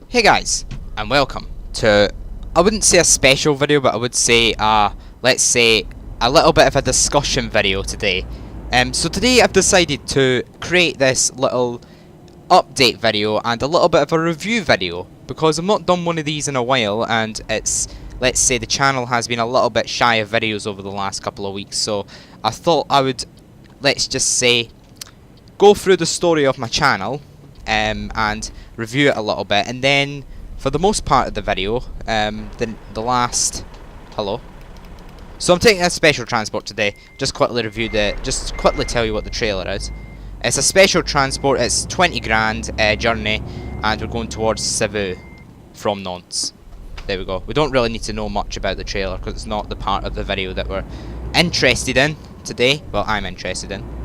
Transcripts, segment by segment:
Hey guys, and welcome to, I wouldn't say a special video, but I would say, let's say, a little bit of a discussion video today. So today I've decided to create this little update video and a little bit of a review video, because I've not done one of these in a while, and it's, let's say, the channel has been a little bit shy of videos over the last couple of weeks, so I thought I would, let's just say, go through the story of my channel, and review it a little bit, and then for the most part of the video, the last, hello. So I'm taking a special transport today. Just quickly tell you what the trailer is. It's a special transport. It's 20 grand journey, and we're going towards Cebu from Nantes. There we go. We don't really need to know much about the trailer because it's not the part of the video that we're interested in today. Well, I'm interested in.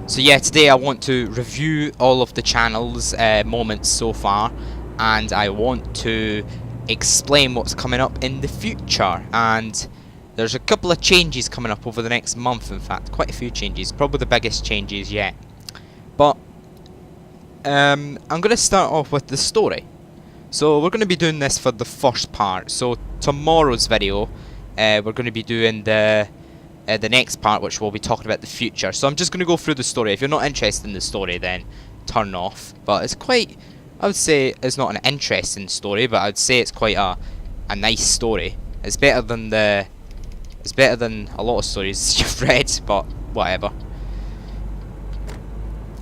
So yeah, today I want to review all of the channel's moments so far, and I want to explain what's coming up in the future. And there's a couple of changes coming up over the next month, in fact, quite a few changes, probably the biggest changes yet. But I'm going to start off with the story. So we're going to be doing this for the first part. So tomorrow's video, we're going to be doing the next part, which we'll be talking about the future. So I'm just going to go through the story. If you're not interested in the story, then turn off. But it's quite, I would say it's not an interesting story, but I'd say it's quite a nice story. It's better than a lot of stories you've read, but whatever.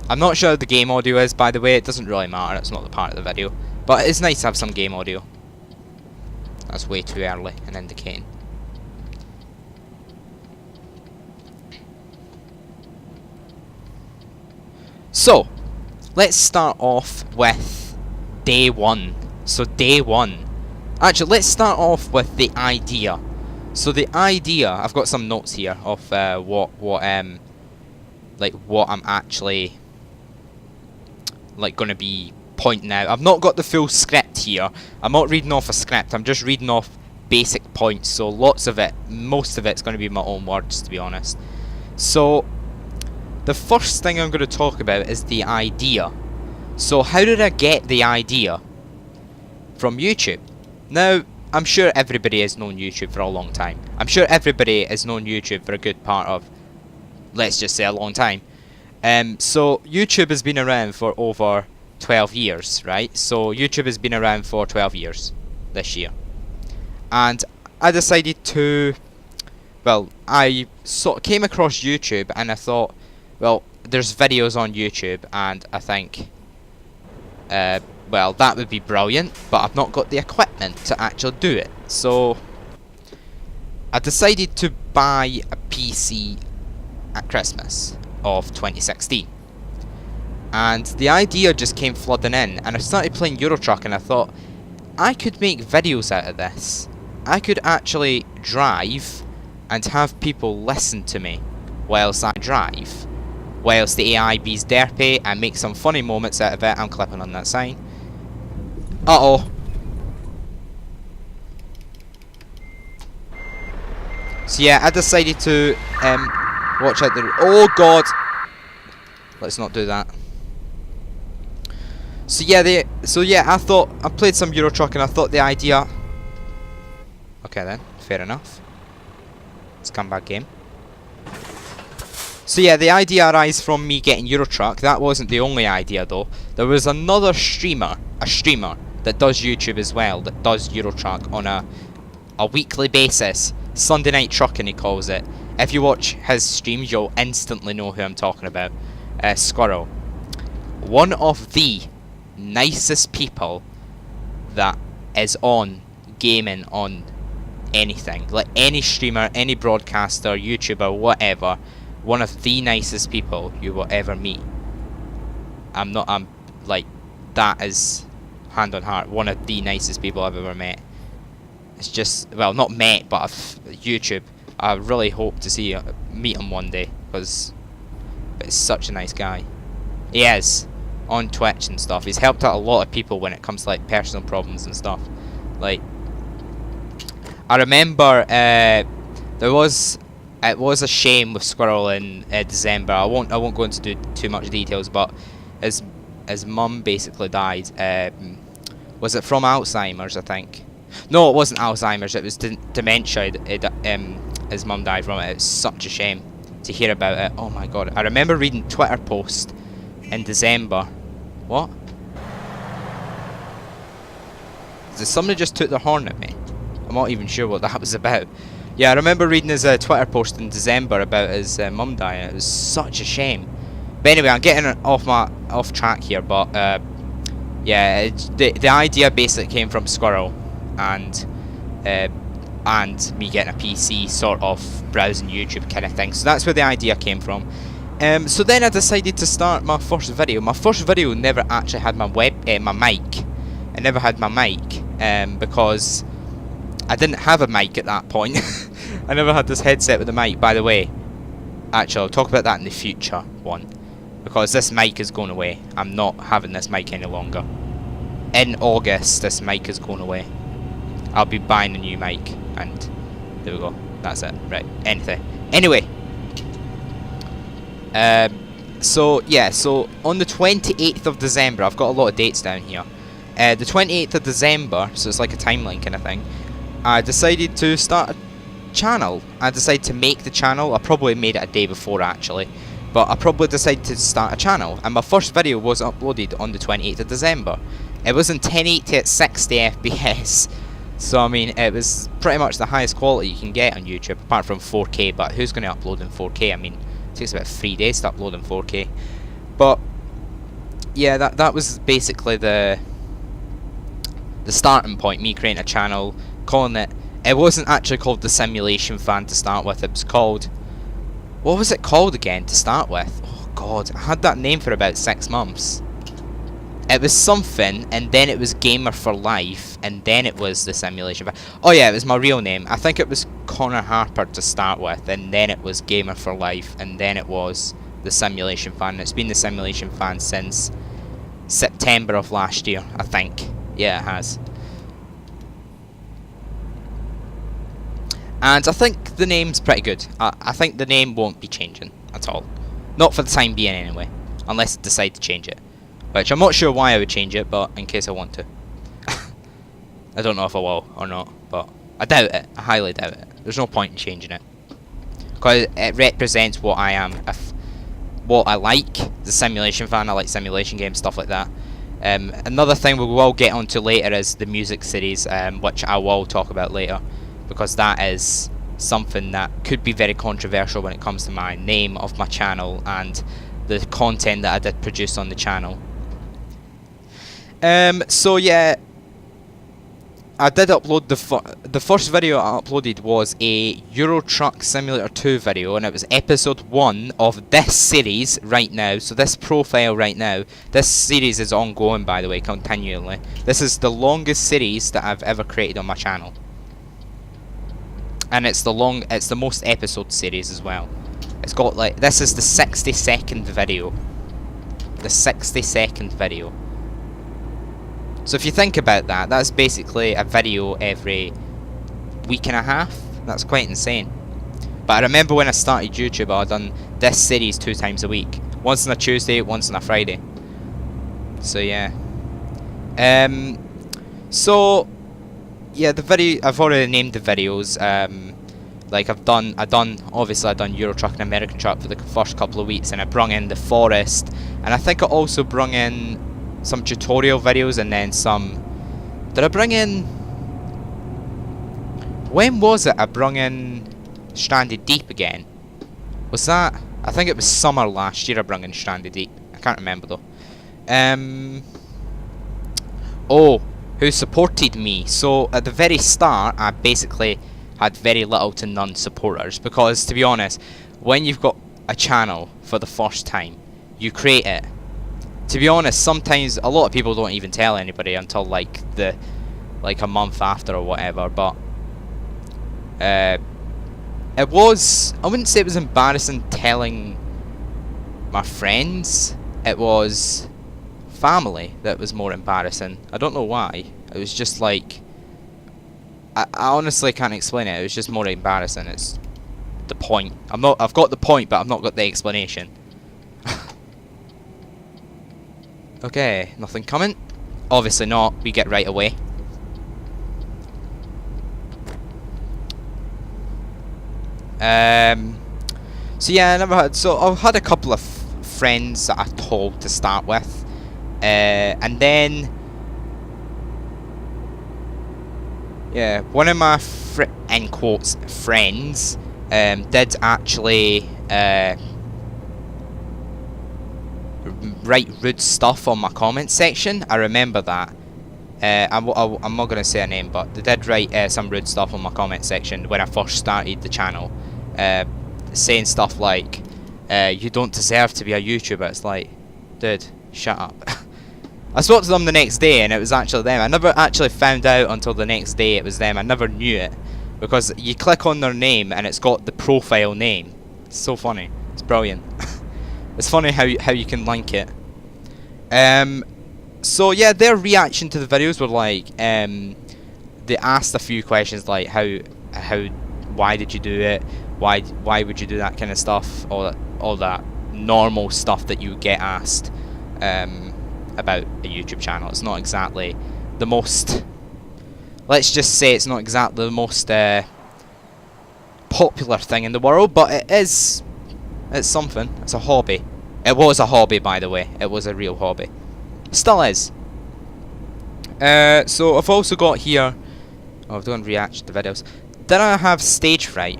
I'm not sure the game audio is, by the way. It doesn't really matter. It's not the part of the video. But it's nice to have some game audio. That's way too early and indicating. So, let's start off with day one. So day one. Actually, let's start off with the idea. So the idea, I've got some notes here of what I'm actually going to be pointing out. I've not got the full script here. I'm not reading off a script. I'm just reading off basic points. So most of it's going to be my own words, to be honest. So the first thing I'm going to talk about is the idea. So how did I get the idea? From YouTube. Now, I'm sure everybody has known YouTube for a long time. I'm sure everybody has known YouTube for a good part of, let's just say, a long time. So YouTube has been around for over 12 years, right? So YouTube has been around for 12 years this year. And I decided to, well, I came across YouTube and I thought, well, there's videos on YouTube, and I think, well, that would be brilliant, but I've not got the equipment to actually do it. So I decided to buy a PC at Christmas of 2016. And the idea just came flooding in, and I started playing Euro Truck, and I thought, I could make videos out of this. I could actually drive and have people listen to me whilst I drive. Whilst the AI bees derpy and make some funny moments out of it. I'm clipping on that sign. Uh-oh. So yeah, I decided to watch out the... Oh god! Let's not do that. So yeah, I thought... I played some Euro Truck and I thought the idea... Okay then, fair enough. It's a comeback game. So yeah, the idea arises from me getting Euro Truck. That wasn't the only idea though. There was another streamer, that does YouTube as well, that does Euro Truck on a weekly basis. Sunday Night Trucking he calls it. If you watch his streams, you'll instantly know who I'm talking about. Squirrel. One of the nicest people that is on gaming on anything. Like any streamer, any broadcaster, YouTuber, whatever. One of the nicest people you will ever meet. I'm like, that is, hand on heart, one of the nicest people I've ever met. It's just, well, not met, but YouTube. I really hope to meet him one day, because it's such a nice guy. He is, on Twitch and stuff. He's helped out a lot of people when it comes to, like, personal problems and stuff. Like, I remember, it was a shame with Squirrel in December. I won't go into too much details, but his mum basically died. Was it from Alzheimer's? I think. No, it wasn't Alzheimer's. It was dementia. His mum died from it. It's such a shame to hear about it. Oh my god! I remember reading Twitter post in December. What? Did somebody just toot their horn at me? I'm not even sure what that was about. Yeah, I remember reading his Twitter post in December about his mum dying. It was such a shame. But anyway, I'm getting off track here. But yeah, the idea basically came from Squirrel, and me getting a PC, sort of browsing YouTube kind of thing. So that's where the idea came from. So then I decided to start my first video. My first video never actually had my mic. I never had my mic because I didn't have a mic at that point. I never had this headset with a mic. By the way, actually, I'll talk about that in the future one, because this mic is going away. I'm not having this mic any longer. In August, this mic is going away. I'll be buying a new mic, and there we go. That's it. Right. Anything. Anyway. So yeah. So on the 28th of December, I've got a lot of dates down here. The 28th of December, so it's like a timeline kind of thing, I decided to start a channel. I decided to make the channel. I probably made it a day before actually, but I probably decided to start a channel, and my first video was uploaded on the 28th of December. It was in 1080 at 60 FPS, so I mean it was pretty much the highest quality you can get on YouTube, apart from 4K, but who's going to upload in 4K? I mean, it takes about 3 days to upload in 4K. But yeah, that was basically the starting point, me creating a channel, calling it... It wasn't actually called The Simulation Fan to start with, it was called... What was it called again to start with? Oh god, I had that name for about 6 months. It was something, and then it was Gamer for Life, and then it was The Simulation Fan. Oh yeah, it was my real name. I think it was Connor Harper to start with, and then it was Gamer for Life, and then it was The Simulation Fan. It's been The Simulation Fan since September of last year, I think. Yeah, it has. And I think the name's pretty good. I think the name won't be changing at all. Not for the time being anyway. Unless I decide to change it. Which I'm not sure why I would change it, but in case I want to. I don't know if I will or not, but I doubt it. I highly doubt it. There's no point in changing it. Because it represents what I am. What I like. The simulation fan. I like simulation games, stuff like that. Another thing we will get onto later is the music series, which I will talk about later, because that is something that could be very controversial when it comes to my name of my channel and the content that I did produce on the channel. So yeah, I did upload the first video I uploaded was a Euro Truck Simulator 2 video, and it was episode 1 of this series right now. So this profile right now, this series is ongoing, by the way, continually. This is the longest series that I've ever created on my channel, and it's the most episode series as well. It's got like, this is the 60-second video. The 60-second video. So if you think about that, that's basically a video every week and a half. That's quite insane. But I remember when I started YouTube, I had done this series 2 times a week. Once on a Tuesday, once on a Friday. So yeah. So yeah, the video, I've already named the videos. Like I've done Euro Truck and American Truck for the first couple of weeks, and I brung in the Forest, and I think I also brung in some tutorial videos, and then some... Did I bring in... When was it I brung in Stranded Deep again? Was that... I think it was summer last year I brung in Stranded Deep. I can't remember though. Oh, who supported me. So at the very start I basically had very little to none supporters, because to be honest, when you've got a channel for the first time, you create it. To be honest, sometimes a lot of people don't even tell anybody until like a month after or whatever, but it was, I wouldn't say it was embarrassing telling my friends. It was family that was more embarrassing. I don't know why. It was just like, I honestly can't explain it. It was just more embarrassing. It's the point. I've got the point, but I've not got the explanation. Okay, nothing coming. Obviously not. We get right away. So yeah, I never had. So I've had a couple of friends that I told to start with, and then yeah, one of my in quotes friends did actually write rude stuff on my comment section. I remember that. I'm not going to say a name, but they did write some rude stuff on my comment section when I first started the channel, saying stuff like, you don't deserve to be a YouTuber. It's like, dude, shut up. I spoke to them the next day and it was actually them. I never actually found out until the next day it was them. I never knew it, because you click on their name and it's got the profile name. It's so funny. It's brilliant. It's funny how you can link it. So yeah, their reaction to the videos were like, they asked a few questions like why did you do it? Why would you do that kind of stuff? All that normal stuff that you get asked about a YouTube channel. It's not exactly the most. Let's just say it's not exactly the most popular thing in the world, but it is. It's something. It's a hobby. It was a hobby, by the way. It was a real hobby. Still is. So I've also got here. Oh, I've done reaction to videos. Did I have stage fright?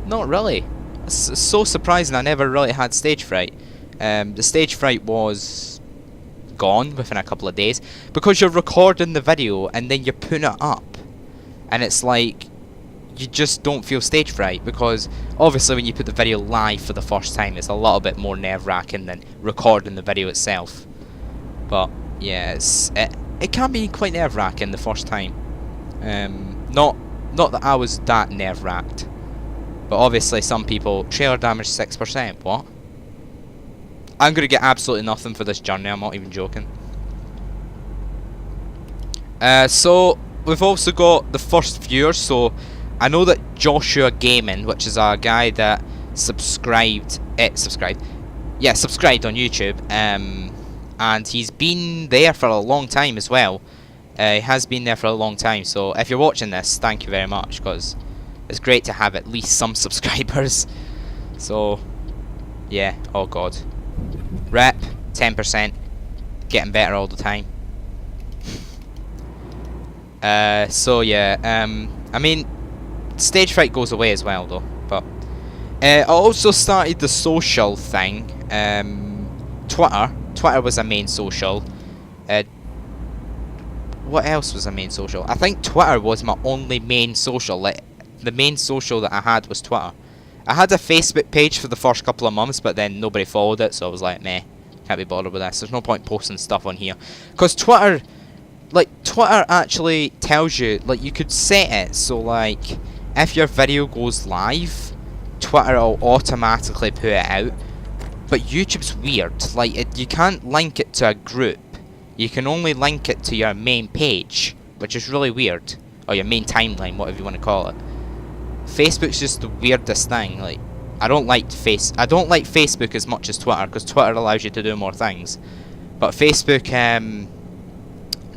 Not really. It's so surprising. I never really had stage fright. The stage fright was gone within a couple of days, because you're recording the video and then you're putting it up, and it's like you just don't feel stage fright, because obviously when you put the video live for the first time, it's a little bit more nerve-wracking than recording the video itself. But yeah, it can be quite nerve-wracking the first time. Not that I was that nerve-wracked, but obviously some people. Trailer damage 6%. What? I'm gonna get absolutely nothing for this journey. I'm not even joking. So we've also got the first viewers. So I know that Joshua Gaming, which is a guy that subscribed on YouTube, and he's been there for a long time as well. He has been there for a long time, so if you're watching this, thank you very much, because it's great to have at least some subscribers. So yeah, oh god. Rep, 10%, getting better all the time. So yeah, I mean, stage fright goes away as well though, but I also started the social thing. Twitter was a main social. What else was a main social? I think Twitter was my only main social. Like, the main social that I had was Twitter. I had a Facebook page for the first couple of months, but then nobody followed it, so I was like, meh, can't be bothered with this. There's no point posting stuff on here, because Twitter actually tells you, like, you could set it so, like, if your video goes live, Twitter will automatically put it out. But YouTube's weird. Like, you can't link it to a group. You can only link it to your main page, which is really weird, or your main timeline, whatever you want to call it. Facebook's just the weirdest thing. Like, I don't like Facebook as much as Twitter, because Twitter allows you to do more things. But Facebook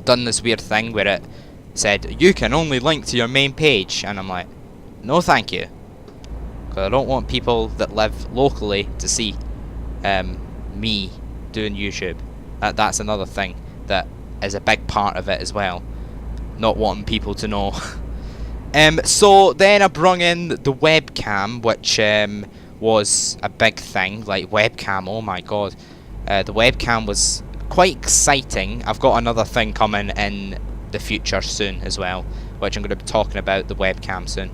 done this weird thing where it said you can only link to your main page, and I'm like, no thank you, because I don't want people that live locally to see me doing YouTube. That's another thing that is a big part of it as well, not wanting people to know. So then I brung in the webcam, which was a big thing. Like, webcam, oh my god, the webcam was quite exciting. I've got another thing coming in the future soon as well, which I'm going to be talking about the webcam soon.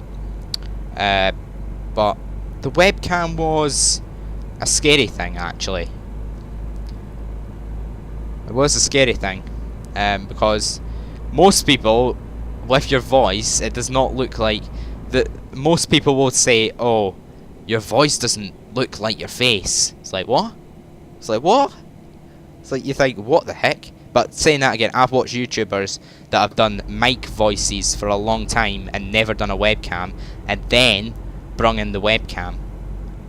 But the webcam was a scary thing, actually. It was a scary thing, because most people, with your voice, it does not look like most people will say, oh, your voice doesn't look like your face. It's like, what? It's like, what? It's like, you think, what the heck? But saying that again, I've watched YouTubers that have done mic voices for a long time and never done a webcam, and then brung in the webcam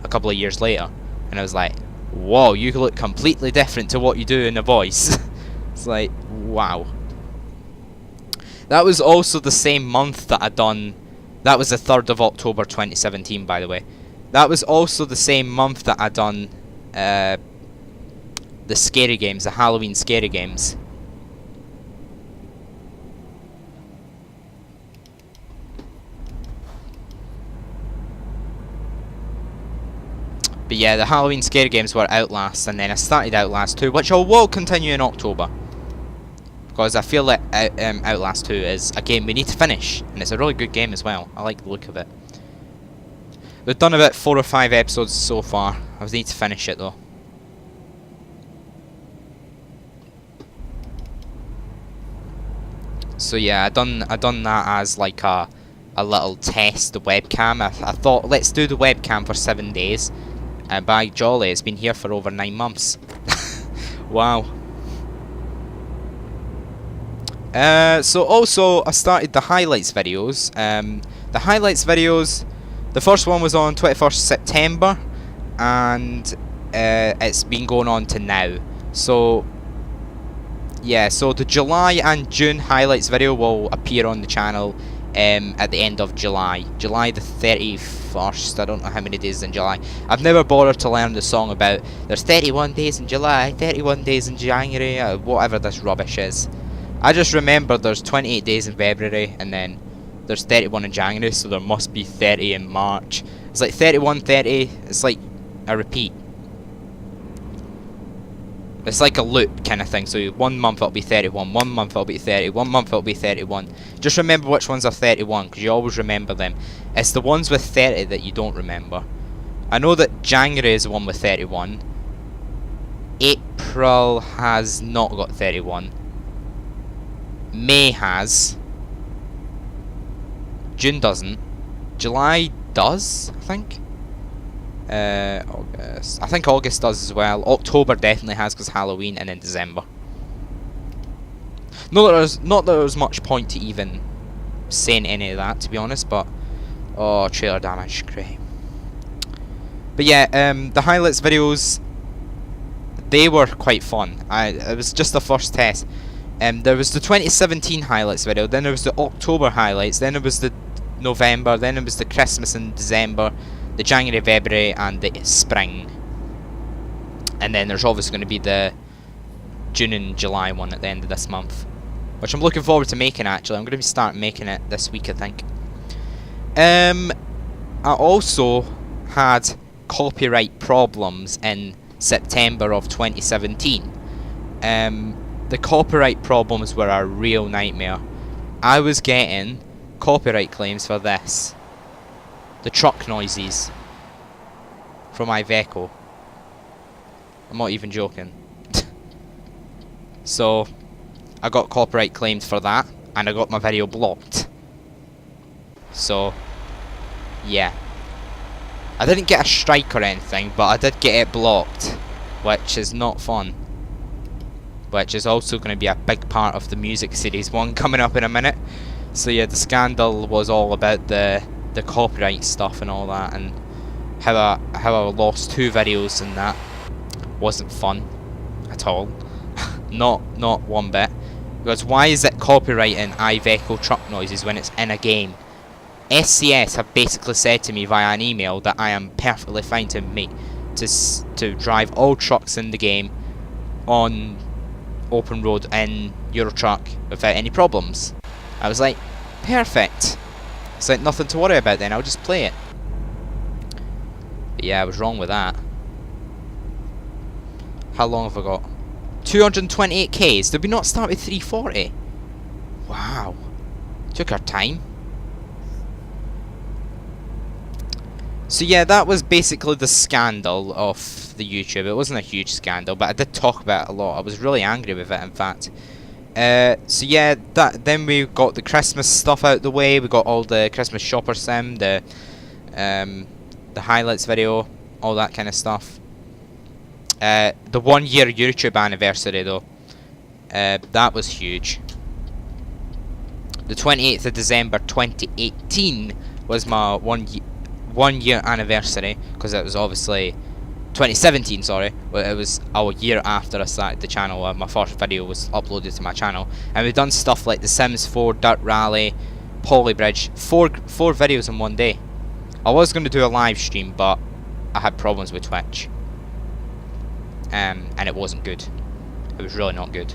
a couple of years later, and I was like, whoa, you look completely different to what you do in a voice. It's like, wow. That was also the same month that I done... That was the 3rd of October 2017, by the way. That was also the same month that I done the scary games, the Halloween scary games. But yeah, the Halloween scary games were Outlast, and then I started Outlast 2, which I will continue in October. Because I feel like Outlast 2 is a game we need to finish, and it's a really good game as well. I like the look of it. We've done about 4 or 5 episodes so far. I need to finish it though. So yeah, I done that as like a little test, the webcam. I thought, let's do the webcam for 7 days. And by jolly, it's been here for over 9 months. Wow. So also, I started the highlights videos. The highlights videos, the first one was on 21st September, and it's been going on to now. So yeah, so the July and June highlights video will appear on the channel at the end of July. July the 31st, I don't know how many days in July. I've never bothered to learn the song about there's 31 days in July, 31 days in January, whatever this rubbish is. I just remember there's 28 days in February, and then there's 31 in January, so there must be 30 in March. It's like 31, 30, it's like a repeat. It's like a loop kind of thing, so 1 month it'll be 31, 1 month it'll be 30, 1 month it'll be 31. Just remember which ones are 31, because you always remember them. It's the ones with 30 that you don't remember. I know that January is the one with 31. April has not got 31. May has. June doesn't. July does, I think. August. I think August does as well. October definitely has, because Halloween, and then December. Not that there's much point to even saying any of that, to be honest, but oh, trailer damage, great. But yeah, the highlights videos, they were quite fun. It was just the first test. There was the 2017 highlights video, then there was the October highlights, then there was the November, then there was the Christmas and December, the January, February, and the spring. And then there's obviously going to be the June and July one at the end of this month, which I'm looking forward to making actually. I'm going to start making it this week, I think. I also had copyright problems in September of 2017. The copyright problems were a real nightmare. I was getting copyright claims for this. The truck noises from Iveco. I'm not even joking. So, I got copyright claimed for that, and I got my video blocked. So, yeah. I didn't get a strike or anything, but I did get it blocked, which is not fun. Which is also going to be a big part of the music series one coming up in a minute. So yeah, the scandal was all about the copyright stuff and all that, and how I lost 2 videos and that. Wasn't fun at all. not one bit. Because why is it copyrighting Iveco truck noises when it's in a game? SCS have basically said to me via an email that I am perfectly fine to drive all trucks in the game on open road in Euro Truck without any problems. I was like, perfect. It's like nothing to worry about then, I'll just play it. But yeah, I was wrong with that. How long have I got? 228Ks. Did we not start with 340? Wow. Took our time. So yeah, that was basically the scandal of the YouTube. It wasn't a huge scandal, but I did talk about it a lot. I was really angry with it, in fact. So yeah, then we got the Christmas stuff out the way. We got all the Christmas shopper sim, the highlights video, all that kind of stuff. The 1 year YouTube anniversary though, that was huge. The 28th of December 2018 was my one year anniversary, because it was obviously 2017, sorry. Well, it was a year after I started the channel. My first video was uploaded to my channel, and we've done stuff like The Sims 4, Dirt Rally, Polybridge, four videos in one day. I was going to do a live stream, but I had problems with Twitch, and it wasn't good. It was really not good.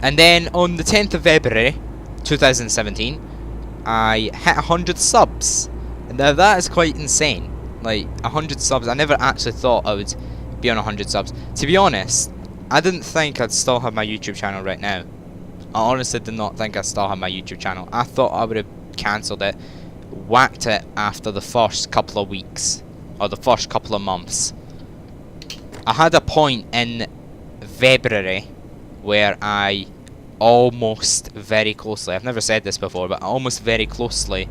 And then on the 10th of February 2017, I hit 100 subs. Now that is quite insane. Like 100 subs. I never actually thought I would be on 100 subs. To be honest, I didn't think I'd still have my YouTube channel right now. I honestly did not think I'd still have my YouTube channel. I thought I would have cancelled it, whacked it after the first couple of weeks, or the first couple of months. I had a point in February where I almost very closely, I've never said this before, but I almost very closely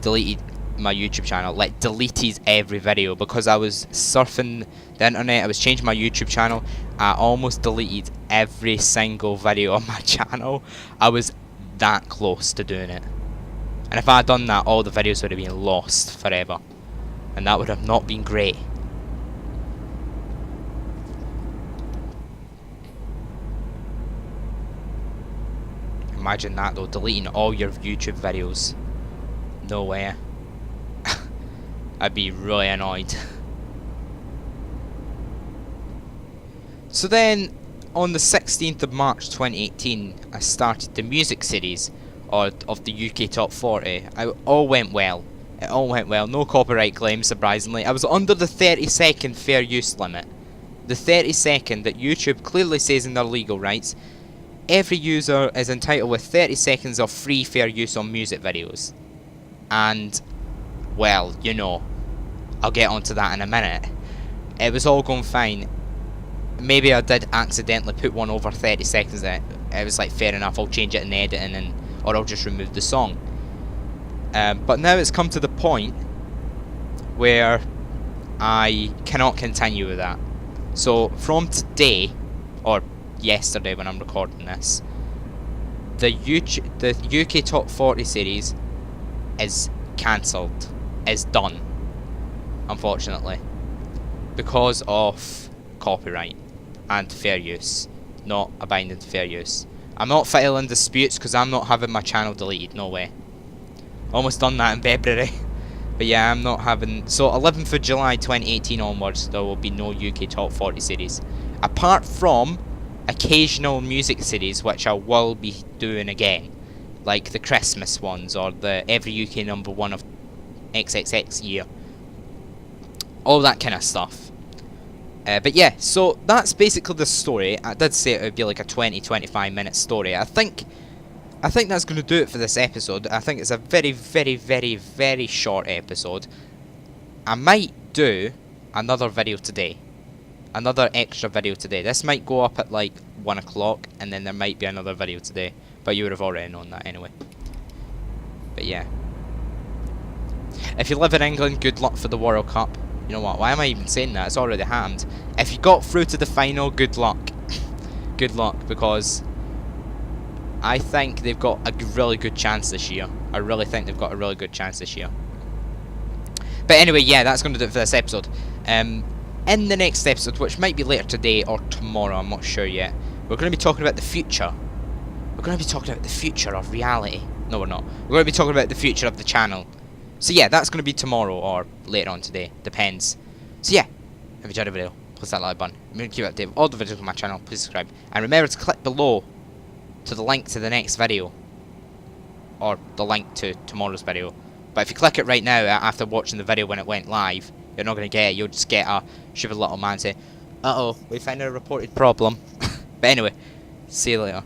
deleted my YouTube channel, like deleted every video, because I was surfing the internet, I was changing my YouTube channel. I almost deleted every single video on my channel. I was that close to doing it, and if I had done that, all the videos would have been lost forever, and that would have not been great. Imagine that though, deleting all your YouTube videos. No way. I'd be really annoyed. So then, on the 16th of March 2018, I started the music series of the UK Top 40. It all went well. It all went well. No copyright claims, surprisingly. I was under the 30-second fair use limit. The 30-second that YouTube clearly says in their legal rights. Every user is entitled with 30 seconds of free fair use on music videos. And, well, you know, I'll get onto that in a minute. It was all going fine. Maybe I did accidentally put one over 30 seconds. It was like, fair enough, I'll change it in editing, or I'll just remove the song. But now it's come to the point where I cannot continue with that. So from today, or yesterday when I'm recording this, the UK Top 40 series is cancelled, is done, unfortunately, because of copyright and fair use, not abiding to fair use. I'm not filing disputes because I'm not having my channel deleted, no way. Almost done that in February. But yeah, I'm not having... So 11th of July 2018 onwards, there will be no UK Top 40 series. Apart from occasional music series, which I will be doing again. Like the Christmas ones, or the every UK number one of XXX year. All that kind of stuff. But yeah, so that's basically the story. I did say it would be like a 20-25 minute story. I think that's going to do it for this episode. I think it's a very, very, very, very short episode. I might do another video today. Another extra video today. This might go up at like 1 o'clock, and then there might be another video today. But you would have already known that anyway. But yeah. If you live in England, good luck for the World Cup. You know what, why am I even saying that? It's already happened. If you got through to the final, good luck. Good luck, because I think they've got a really good chance this year. I really think they've got a really good chance this year. But anyway, yeah, that's going to do it for this episode. In the next episode, which might be later today or tomorrow, I'm not sure yet, we're going to be talking about the future. We're going to be talking about the future of reality. No, we're not. We're going to be talking about the future of the channel. So yeah, that's going to be tomorrow or later on today. Depends. So yeah, if you enjoyed the video, please that like button. I'm going to keep updated with all the videos on my channel. Please subscribe. And remember to click below to the link to the next video. Or the link to tomorrow's video. But if you click it right now after watching the video when it went live, you're not going to get it. You'll just get a stupid little man say, uh-oh, we found a reported problem. But anyway, see you later.